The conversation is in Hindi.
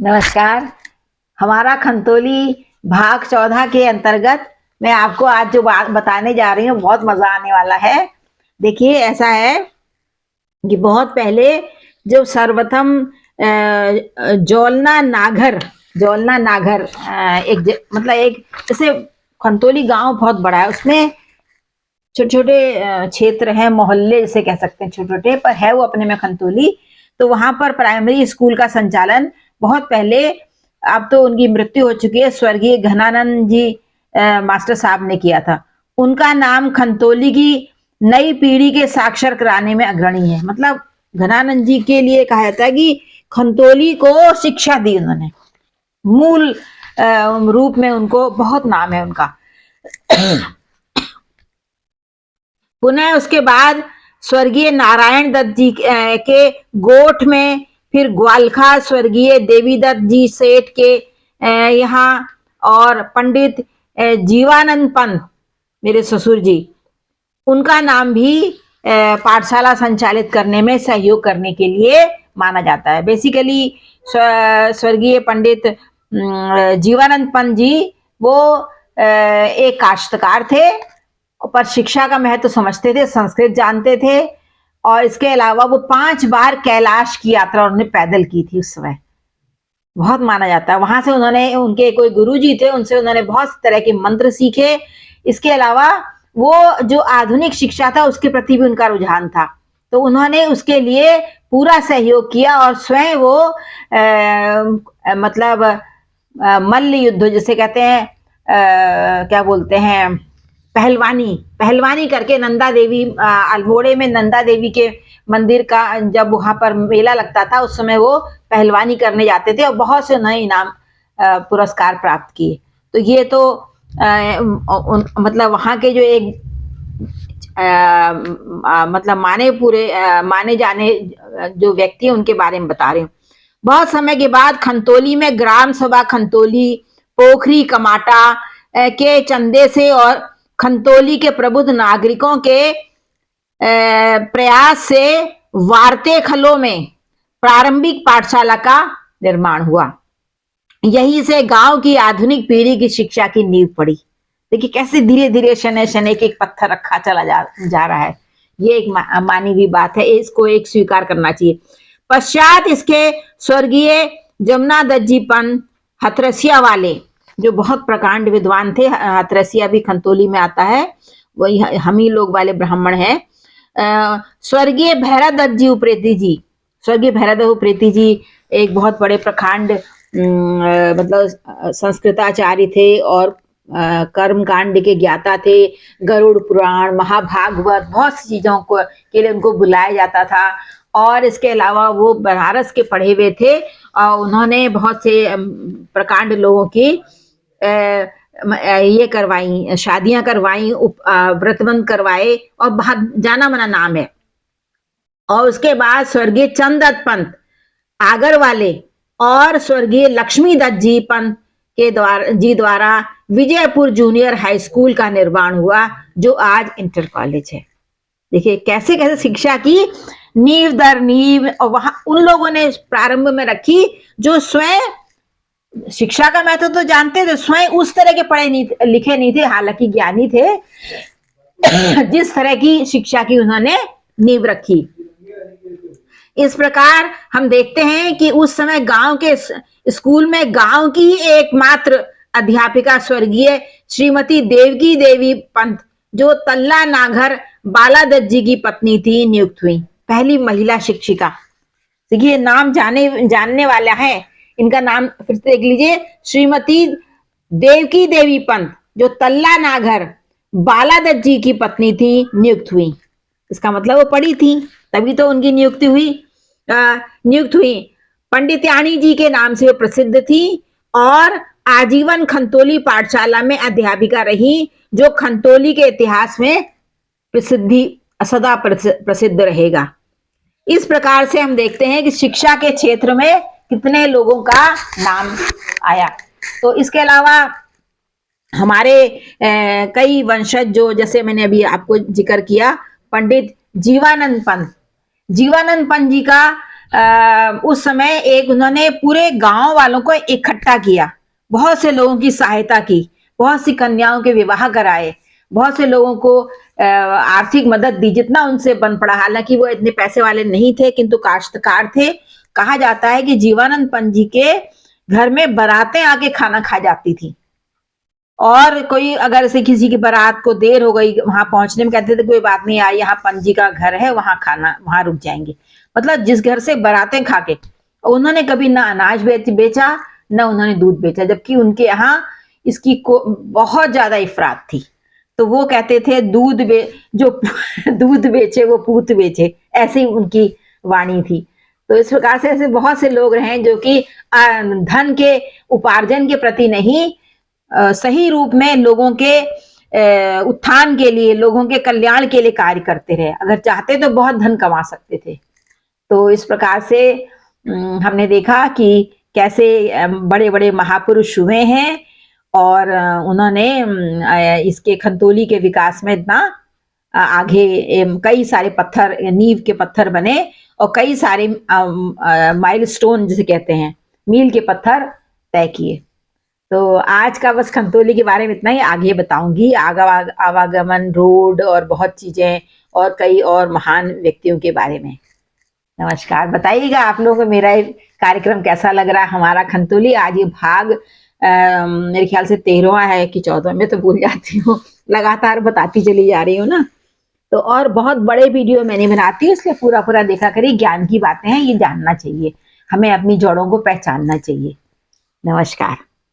नमस्कार। हमारा खंतोली भाग 14 के अंतर्गत मैं आपको आज जो बात बताने जा रही हूँ बहुत मजा आने वाला है। देखिए, ऐसा है कि बहुत पहले जब सर्वप्रथम जौलना नागर मतलब एक जैसे खंतोली गांव बहुत बड़ा है, उसमें छोटे छोटे क्षेत्र हैं, मोहल्ले जैसे कह सकते हैं, छोटे छोटे, पर है वो अपने में खंतोली। तो वहां पर प्राइमरी स्कूल का संचालन बहुत पहले, अब तो उनकी मृत्यु हो चुकी है, स्वर्गीय घनानंद जी मास्टर साहब ने किया था। उनका नाम खंतोली की नई पीढ़ी के साक्षर कराने में अग्रणी है। मतलब घनानंद जी के लिए कहा जाता है कि खंतोली को शिक्षा दी उन्होंने, मूल रूप में उनको बहुत नाम है उनका। पुनः उसके बाद स्वर्गीय नारायण दत्त जी के गोठ में, फिर ग्वालखा स्वर्गीय देवीदत्त जी सेठ के यहाँ, और पंडित जीवानंद पंत मेरे ससुर जी, उनका नाम भी पाठशाला संचालित करने में सहयोग करने के लिए माना जाता है। बेसिकली स्वर्गीय पंडित जीवानंद पंत जी वो एक काश्तकार थे, पर शिक्षा का महत्व समझते थे, संस्कृत जानते थे, और इसके अलावा वो 5 बार कैलाश की यात्रा उन्होंने पैदल की थी उस समय, बहुत माना जाता है। वहां से उन्होंने, उनके कोई गुरुजी थे, उनसे उन्होंने बहुत तरह के मंत्र सीखे। इसके अलावा वो जो आधुनिक शिक्षा था उसके प्रति भी उनका रुझान था, तो उन्होंने उसके लिए पूरा सहयोग किया, और स्वयं वो मतलब मल्ल युद्ध जैसे कहते हैं, क्या बोलते हैं, पहलवानी पहलवानी करके नंदा देवी, अल्मोड़े में नंदा देवी के मंदिर का जब वहां पर मेला लगता था, उस समय वो पहलवानी करने जाते थे और बहुत से नए इनाम पुरस्कार प्राप्त किए। तो ये तो मतलब वहां के जो एक मतलब माने जाने जो व्यक्ति है उनके बारे में बता रहे हूँ। बहुत समय के बाद खंतोली में ग्राम सभा खंतोली, पोखरी कमाटा के चंदे से और खंतोली के प्रबुद्ध नागरिकों के प्रयास से वारते खलों में प्रारंभिक पाठशाला का निर्माण हुआ। यहीं से गांव की आधुनिक पीढ़ी की शिक्षा की नींव पड़ी। देखिए कैसे धीरे धीरे शनै शनै एक पत्थर रखा चला जा रहा है। ये एक मानी हुई बात है, इसको एक स्वीकार करना चाहिए। पश्चात इसके स्वर्गीय जमुना दत्त जी पंत हथरसिया वाले, जो बहुत प्रकांड विद्वान थे, हथरसिया भी खंतोली में आता है, वही हम ही लोग वाले ब्राह्मण हैं। स्वर्गीय भैरव दत्त जी उप्रेती जी, स्वर्गीय भैरव दत्त उप्रेती जी एक बहुत बड़े प्रकांड मतलब संस्कृताचार्य थे, और कर्म कांड के ज्ञाता थे। गरुड़ पुराण, महाभागवत, बहुत सी चीजों को के लिए उनको बुलाया जाता था। और इसके अलावा वो बनारस के पढ़े हुए थे, और उन्होंने बहुत से प्रकांड लोगों की ये करवाई, शादियां करवाई, व्रतबंध करवाए, और बहुत जाना माना नाम है। और उसके बाद स्वर्गीय चंददत्त पंत आगर वाले और स्वर्गीय लक्ष्मी दत्त जी पंत के द्वारा विजयपुर जूनियर हाई स्कूल का निर्माण हुआ, जो आज इंटर कॉलेज है। देखिए कैसे कैसे शिक्षा की नींव दर नींव, और वहां उन लोगों ने प्रारंभ में रखी जो स्वयं शिक्षा का महत्व तो जानते थे, स्वयं उस तरह के पढ़े नहीं लिखे नहीं थे, हालांकि ज्ञानी थे, जिस तरह की शिक्षा की उन्होंने नींव रखी। इस प्रकार हम देखते हैं कि उस समय गांव के स्कूल में गांव की एकमात्र अध्यापिका स्वर्गीय श्रीमती देवकी देवी पंत, जो तल्ला नागर बाला दत्त जी की पत्नी थी, नियुक्त हुई, पहली महिला शिक्षिका। देखिए नाम जानने वाला है, इनका नाम फिर से देख लीजिए, श्रीमती देवकी देवी पंत, जो तल्ला नागर बाला दत्त जी की पत्नी थी, नियुक्त हुई। इसका मतलब वो पढ़ी थी, तभी तो उनकी नियुक्ति हुई। पंडित्याणी जी के नाम से वो प्रसिद्ध थी, और आजीवन खंतोली पाठशाला में अध्यापिका रही, जो खंतोली के इतिहास में सदा प्रसिद्ध रहेगा। इस प्रकार से हम देखते हैं कि शिक्षा के क्षेत्र में कितने लोगों का नाम आया। तो इसके अलावा हमारे कई वंशज, जो जैसे मैंने अभी आपको जिक्र किया, पंडित जीवानंद पंत जी का उस समय एक उन्होंने पूरे गांव वालों को इकट्ठा किया, बहुत से लोगों की सहायता की, बहुत सी कन्याओं के विवाह कराए, बहुत से लोगों को आर्थिक मदद दी जितना उनसे बन पड़ा। हालांकि वो इतने पैसे वाले नहीं थे, किंतु काश्तकार थे। कहा जाता है कि जीवानंद पंत जी के घर में बारातें आके खाना खा जाती थी, और कोई अगर से किसी की बारात को देर हो गई वहां पहुंचने में, कहते थे कोई बात नहीं, आई यहाँ पंत जी का घर है, वहां खाना, वहां रुक जाएंगे। मतलब जिस घर से बारातें खा के, उन्होंने कभी ना अनाज बेचा, ना उन्होंने दूध बेचा, जबकि उनके यहाँ इसकी बहुत ज्यादा इफरात थी। तो वो कहते थे जो दूध बेचे वो पूत बेचे, ऐसे ही उनकी वाणी थी। तो इस प्रकार से ऐसे बहुत से लोग रहे जो कि धन के उपार्जन के प्रति नहीं, सही रूप में लोगों के उत्थान के लिए, लोगों के कल्याण के लिए कार्य करते रहे। अगर चाहते तो बहुत धन कमा सकते थे। तो इस प्रकार से हमने देखा कि कैसे बड़े बड़े महापुरुष हुए हैं, और उन्होंने इसके खंतोली के विकास में इतना आगे कई सारे पत्थर, नींव के पत्थर बने, और कई सारे माइलस्टोन जिसे कहते हैं, मील के पत्थर तय किए। तो आज का बस खंतोली के बारे में इतना ही। आगे बताऊंगी आवागमन, रोड और बहुत चीजें, और कई और महान व्यक्तियों के बारे में। नमस्कार। बताइएगा आप लोगों को मेरा कार्यक्रम कैसा लग रहा है, हमारा खंतोली। आज ये भाग मेरे ख्याल से 13वां है कि 14वां, मैं तो भूल जाती हूँ, लगातार बताती चली जा रही हूँ ना। तो और बहुत बड़े वीडियो मैंने बनाती हूँ, इसलिए पूरा पूरा देखा करिए। ज्ञान की बातें हैं, ये जानना चाहिए, हमें अपनी जड़ों को पहचानना चाहिए। नमस्कार।